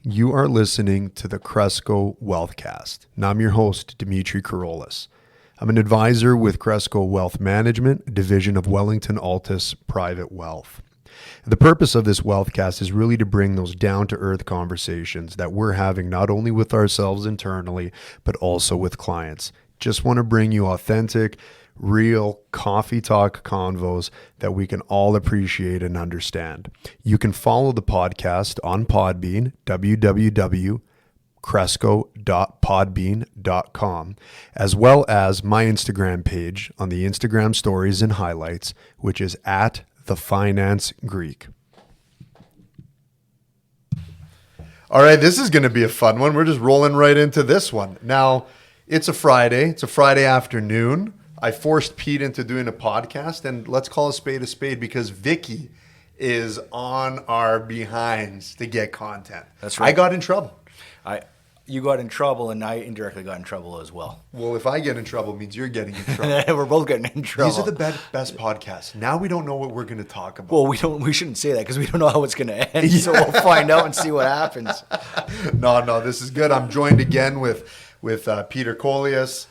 You are listening to the Cresco WealthCast, and I'm your host, Dimitri Korolis. I'm an advisor with Cresco Wealth Management, a division of Wellington Altus Private Wealth. The purpose of this WealthCast is really to bring those down-to-earth conversations that we're having not only with ourselves internally, but also with clients. Just want to bring you authentic, real coffee talk convos that we can all appreciate and understand. You can follow the podcast on Podbean, www.cresco.podbean.com, as well as my Instagram page on the Instagram stories and highlights, which is at the Finance Greek. All right, this is going to be a fun one. We're just rolling right into this one. Now, it's a Friday. It's a Friday afternoon. I forced Pete into doing a podcast, and let's call a spade because Vicky is on our behinds to get content. That's right. I got in trouble. You got in trouble, and I indirectly got in trouble as well. Well, if I get in trouble, it means you're getting in trouble. We're both getting in trouble. These are the best podcasts. Now we don't know what we're going to talk about. Well, we shouldn't say that because we don't know how it's going to end. So we'll find out and see what happens. No, this is good. I'm joined again with Peter Kollias,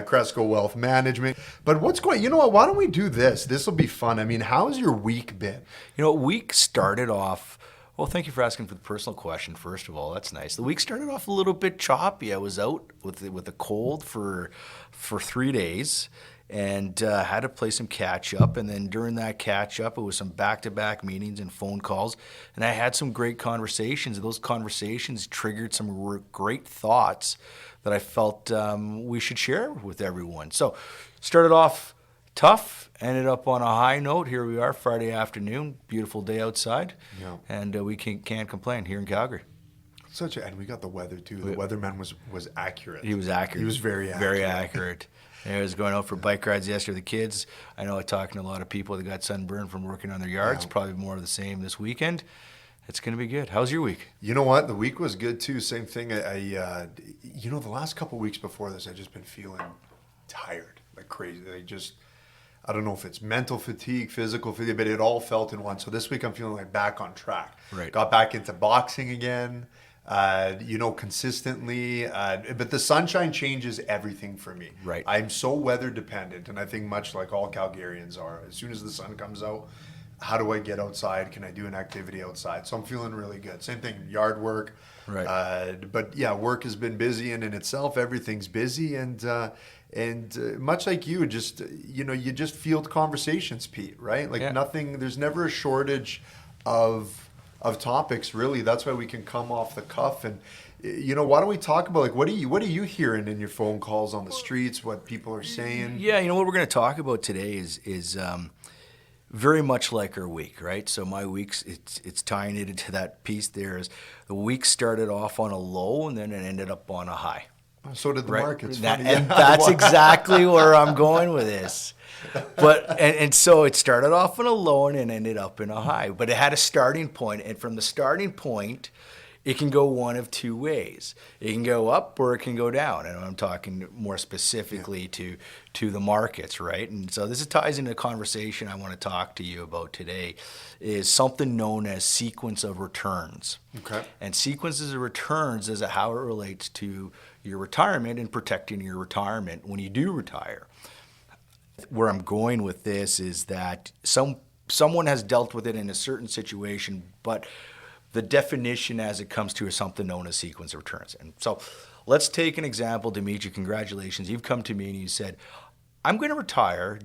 Cresco Wealth Management. But you know what? Why don't we do this? This will be fun. I mean, how's your week been? Week started off. Well, thank you for asking for the personal question, first of all. That's nice. The week started off a little bit choppy. I was out with a cold for 3 days and had to play some catch-up. And then during that catch-up, it was some back-to-back meetings and phone calls. And I had some great conversations. And those conversations triggered some great thoughts that I felt we should share with everyone. So started off tough, ended up on a high note. Here we are, Friday afternoon, beautiful day outside, and we can't complain here in Calgary. And we got the weather too. The weatherman was accurate. He was accurate. He was very accurate. Very accurate. I was going out for bike rides yesterday with the kids. I know I'm talking to a lot of people that got sunburned from working on their yards. Yeah. Probably more of the same this weekend. It's going to be good. How's your week? You know what? The week was good too. Same thing. The last couple of weeks before this, I've just been feeling tired, like crazy. I don't know if it's mental fatigue, physical fatigue, but it all felt in one. So this week I'm feeling like back on track. Right. Got back into boxing again, consistently. But the sunshine changes everything for me. Right. I'm so weather dependent, and I think much like all Calgarians are. As soon as the sun comes out, how do I get outside? Can I do an activity outside? So I'm feeling really good. Same thing, yard work. Right. But yeah, work has been busy, and in itself, everything's busy. And much like you, you just field conversations, Pete, right? Like nothing, there's never a shortage of topics, really. That's why we can come off the cuff. And, why don't we talk about, like, what are you hearing in your phone calls on the streets, what people are saying? Yeah, what we're going to talk about today is very much like our week, right? So my week's, it's tying it into that piece there is the week started off on a low and then it ended up on a high. So did the markets. And that's exactly where I'm going with this. But and so it started off on a low and it ended up in a high. But it had a starting point, and from the starting point, it can go one of two ways. It can go up or it can go down. And I'm talking more specifically to the markets, right? And so this ties into a conversation I want to talk to you about today is something known as sequence of returns. Okay. And sequences of returns is how it relates to your retirement and protecting your retirement when you do retire. Where I'm going with this is that someone has dealt with it in a certain situation, but the definition as it comes to is something known as sequence of returns. And so let's take an example. Dimitri, congratulations. You've come to me and you said, I'm going to retire,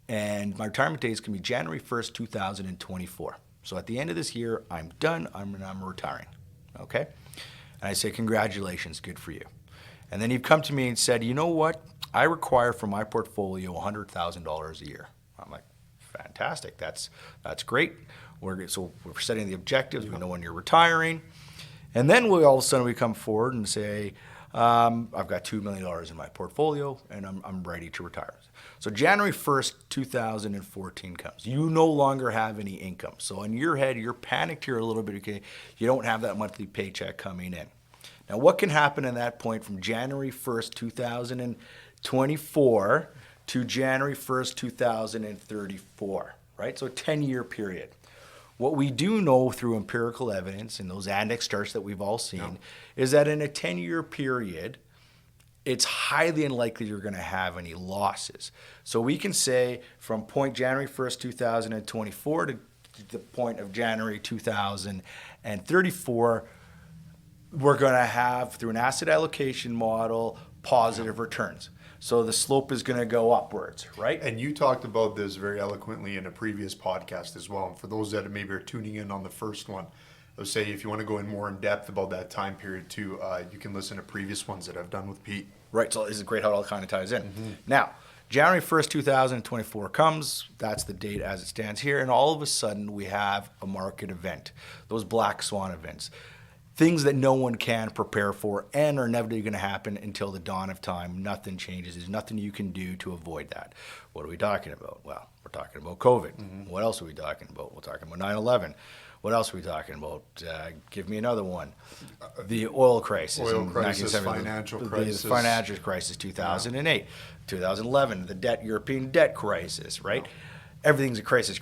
and my retirement date is going to be January 1st, 2024. So at the end of this year, I'm done. I'm retiring. Okay? And I say, congratulations. Good for you. And then you've come to me and said, you know what? I require for my portfolio $100,000 a year. I'm like, fantastic. That's great. We're setting the objectives. We know when you're retiring. And then all of a sudden we come forward and say, I've got $2 million in my portfolio and I'm ready to retire. So January 1st, 2014 comes. You no longer have any income. So in your head, you're panicked here a little bit. Okay, you don't have that monthly paycheck coming in. Now, what can happen at that point from January 1st, 2024 to January 1st, 2034, right? So a 10-year period. What we do know through empirical evidence and those index charts that we've all seen is that in a 10-year period, it's highly unlikely you're going to have any losses. So we can say from point January 1st, 2024 to the point of January 2034, we're going to have, through an asset allocation model, positive returns. So the slope is going to go upwards, right? And you talked about this very eloquently in a previous podcast as well. And for those that maybe are tuning in on the first one, I would say if you want to go in more in depth about that time period too, you can listen to previous ones that I've done with Pete. Right, so this is great how it all kind of ties in. Now, January 1st, 2024 comes, that's the date as it stands here, and all of a sudden we have a market event, those black swan events. Things that no one can prepare for and are never going to happen until the dawn of time. Nothing changes. There's nothing you can do to avoid that. What are we talking about? Well, we're talking about COVID. What else are we talking about? We're talking about 9/11. What else are we talking about? Give me another one. The oil crisis. Oil crisis, financial crisis. The financial crisis, 2008. 2011, the European debt crisis, right? Everything's a crisis.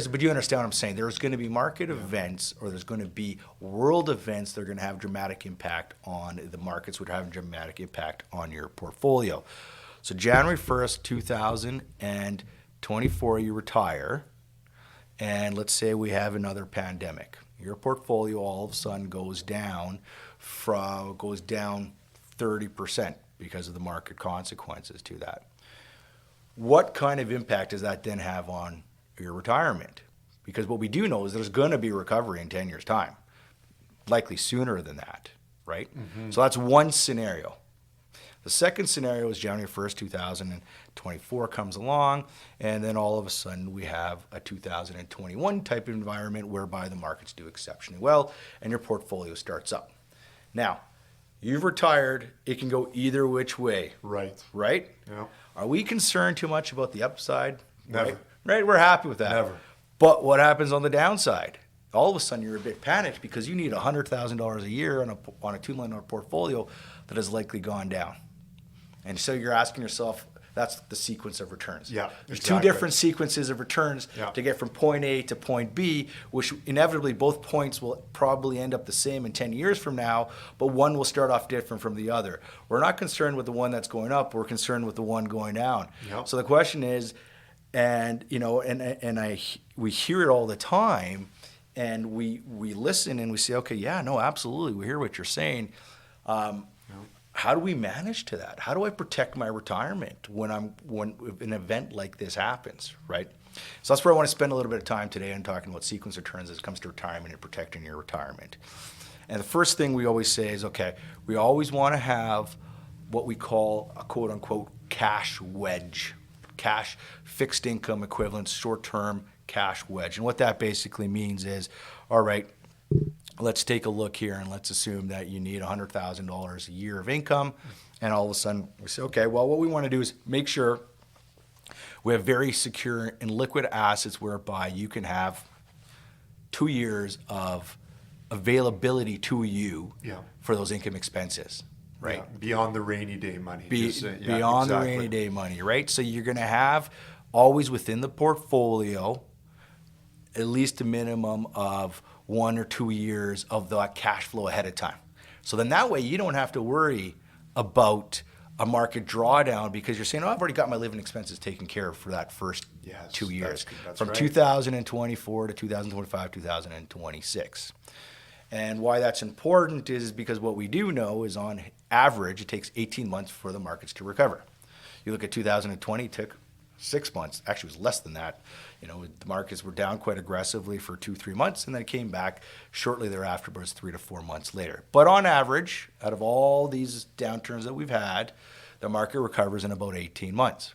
But you understand what I'm saying. There's going to be market events, or there's going to be world events that are going to have dramatic impact on the markets, would have a dramatic impact on your portfolio. So January 1st, 2024, you retire, and let's say we have another pandemic. Your portfolio all of a sudden goes down 30% because of the market consequences to that. What kind of impact does that then have on your retirement? Because what we do know is there's going to be recovery in 10 years' time, likely sooner than that, right? So that's one scenario. The second scenario is January 1st, 2024 comes along, and then all of a sudden we have a 2021 type of environment whereby the markets do exceptionally well and your portfolio starts up. Now, you've retired, it can go either which way. Right. Right? Yeah. Are we concerned too much about the upside? Never. Right? We're happy with that. Never. But what happens on the downside? All of a sudden you're a bit panicked because you need $100,000 a year on a $2 million portfolio that has likely gone down. And so you're asking yourself, that's the sequence of returns. Yeah, There's exactly. two different sequences of returns to get from point A to point B, which inevitably both points will probably end up the same in 10 years from now, but one will start off different from the other. We're not concerned with the one that's going up, we're concerned with the one going down. Yep. So the question is, we hear it all the time, and we listen and we say, okay, yeah, no, absolutely, we hear what you're saying. How do we manage to that? How do I protect my retirement when an event like this happens, right? So that's where I want to spend a little bit of time today on talking about sequence returns as it comes to retirement and protecting your retirement. And the first thing we always say is, okay, we always want to have what we call a quote-unquote cash wedge, cash fixed income equivalent, short-term cash wedge. And what that basically means is, all right, let's take a look here and let's assume that you need $100,000 a year of income. And all of a sudden we say, okay, well, what we want to do is make sure we have very secure and liquid assets whereby you can have 2 years of availability to you for those income expenses, right? Yeah, beyond the rainy day money. Beyond the rainy day money, right? So you're going to have always within the portfolio at least a minimum of 1 or 2 years of that cash flow ahead of time. So then that way you don't have to worry about a market drawdown because you're saying, oh, I've already got my living expenses taken care of for that first 2 years. That's from right. 2024 to 2025, 2026. And why that's important is because what we do know is on average, it takes 18 months for the markets to recover. You look at 2020, it took 6 months. Actually, it was less than that. The markets were down quite aggressively for 2-3 months, and then it came back shortly thereafter, but it was 3 to 4 months later. But on average, out of all these downturns that we've had, the market recovers in about 18 months.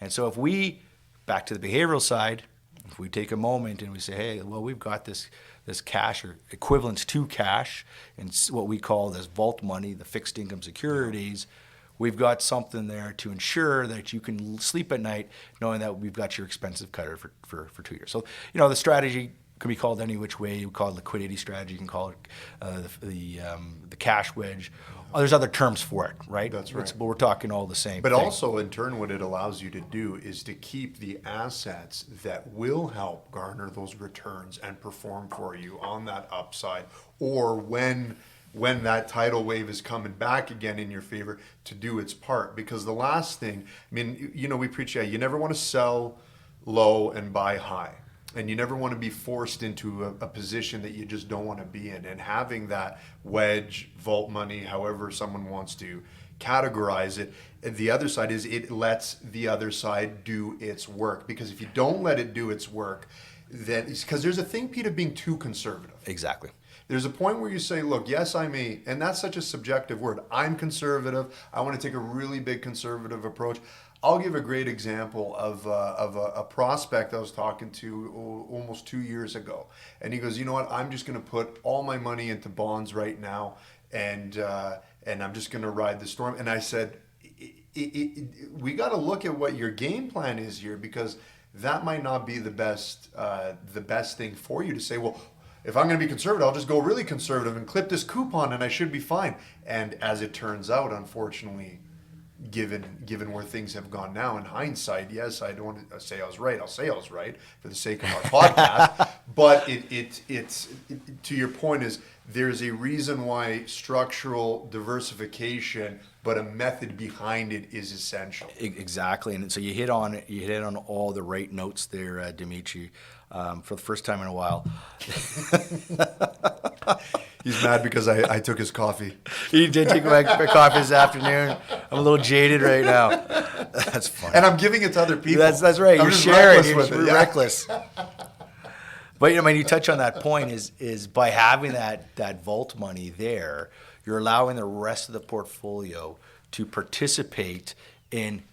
And so if we, back to the behavioral side, if we take a moment and we say, hey, well, we've got this cash or equivalents to cash and what we call this vault money, the fixed income securities, we've got something there to ensure that you can sleep at night knowing that we've got your expenses covered for 2 years. So, the strategy can be called any which way. You call it liquidity strategy. You can call it the cash wedge. Oh, there's other terms for it, right? That's right. But we're talking all the same. But thing. also, in turn, what it allows you to do is to keep the assets that will help garner those returns and perform for you on that upside, or when that tidal wave is coming back again in your favor, to do its part. Because the last thing, I mean, we preach, you never want to sell low and buy high. And you never want to be forced into a position that you just don't want to be in. And having that wedge, vault money, however someone wants to categorize it, the other side is it lets the other side do its work. Because if you don't let it do its work, then because there's a thing, Pete, of being too conservative. Exactly. There's a point where you say, look, yes, I may, and that's such a subjective word. I'm conservative. I want to take a really big conservative approach. I'll give a great example of a prospect I was talking to almost 2 years ago. And he goes, you know what, I'm just going to put all my money into bonds right now, and I'm just going to ride the storm. And I said, we got to look at what your game plan is here, because that might not be the best thing for you to say, well, if I'm going to be conservative, I'll just go really conservative and clip this coupon and I should be fine. And as it turns out, unfortunately, given where things have gone now, in hindsight, yes, I don't want to say I was right. I'll say I was right for the sake of our podcast. But it's to your point, is there's a reason why structural diversification, but a method behind it, is essential. Exactly, and so you hit on all the right notes there, Dimitri. For the first time in a while. He's mad because I took his coffee. He did take my coffee this afternoon. I'm a little jaded right now. That's funny. And I'm giving it to other people. That's right. I'm You're just sharing. reckless You're with it. reckless. But when you touch on that point, is by having that vault money there, you're allowing the rest of the portfolio to participate in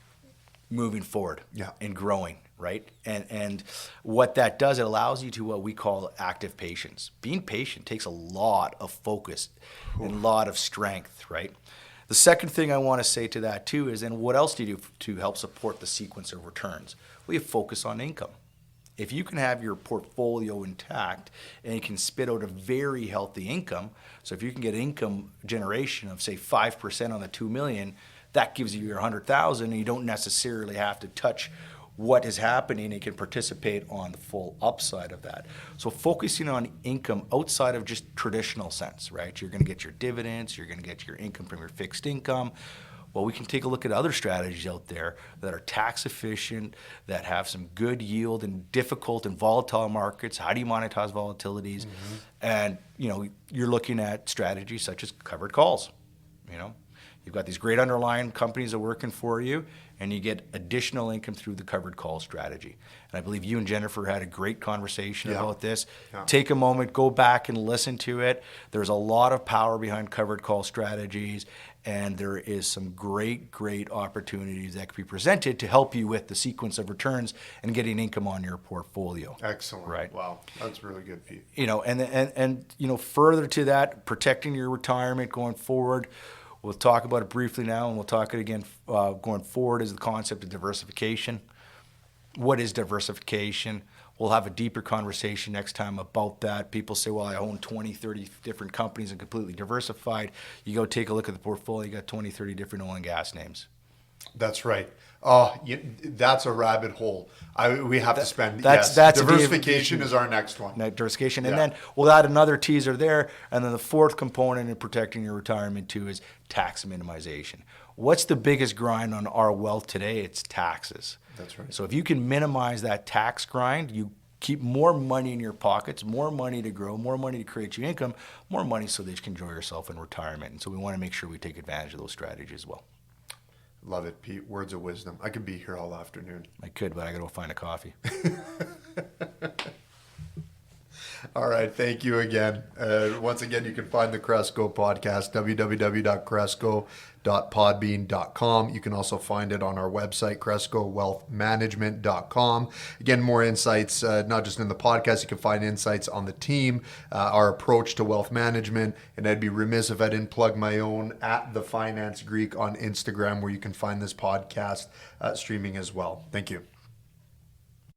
moving forward, and growing. Right? And what that does, it allows you to what we call active patience. Being patient takes a lot of focus and a lot of strength, right? The second thing I want to say to that too is, then what else do you do to help support the sequence of returns? Well, you focus on income. If you can have your portfolio intact and you can spit out a very healthy income, so if you can get income generation of say 5% on the $2 million, that gives you your $100,000, and you don't necessarily have to touch what is happening, and can participate on the full upside of that. So focusing on income outside of just traditional sense, right? You're going to get your dividends, you're going to get your income from your fixed income. Well, we can take a look at other strategies out there that are tax efficient, that have some good yield in difficult and volatile markets. How do you monetize volatilities? Mm-hmm. And you're looking at strategies such as covered calls. You've got these great underlying companies that are working for you, and you get additional income through the covered call strategy. And I believe you and Jennifer had a great conversation about this. Yeah. Take a moment, go back and listen to it. There's a lot of power behind covered call strategies, and there is some great opportunities that could be presented to help you with the sequence of returns and getting income on your portfolio. Excellent. Right. Wow. That's really good, Pete. And further to that, protecting your retirement going forward. We'll talk about it briefly now, and we'll talk it again going forward, is the concept of diversification. What is diversification? We'll have a deeper conversation next time about that. People say, well, I own 20, 30 different companies and completely diversified. You go take a look at the portfolio, you got 20, 30 different oil and gas names. That's right. That's a rabbit hole. We have to spend. That's diversification is our next one. Diversification, and then we'll add another teaser there. And then the fourth component in protecting your retirement too is tax minimization. What's the biggest grind on our wealth today? It's taxes. That's right. So if you can minimize that tax grind, you keep more money in your pockets, more money to grow, more money to create your income, more money so that you can enjoy yourself in retirement. And so we want to make sure we take advantage of those strategies as well. Love it, Pete. Words of wisdom. I could be here all afternoon. I could, but I got to go find a coffee. All right. Thank you again. Once again, you can find the Cresco podcast, www.cresco.podbean.com. You can also find it on our website, crescowealthmanagement.com. Again, more insights, not just in the podcast. You can find insights on the team, our approach to wealth management. And I'd be remiss if I didn't plug my own @TheFinanceGreek on Instagram, where you can find this podcast streaming as well. Thank you.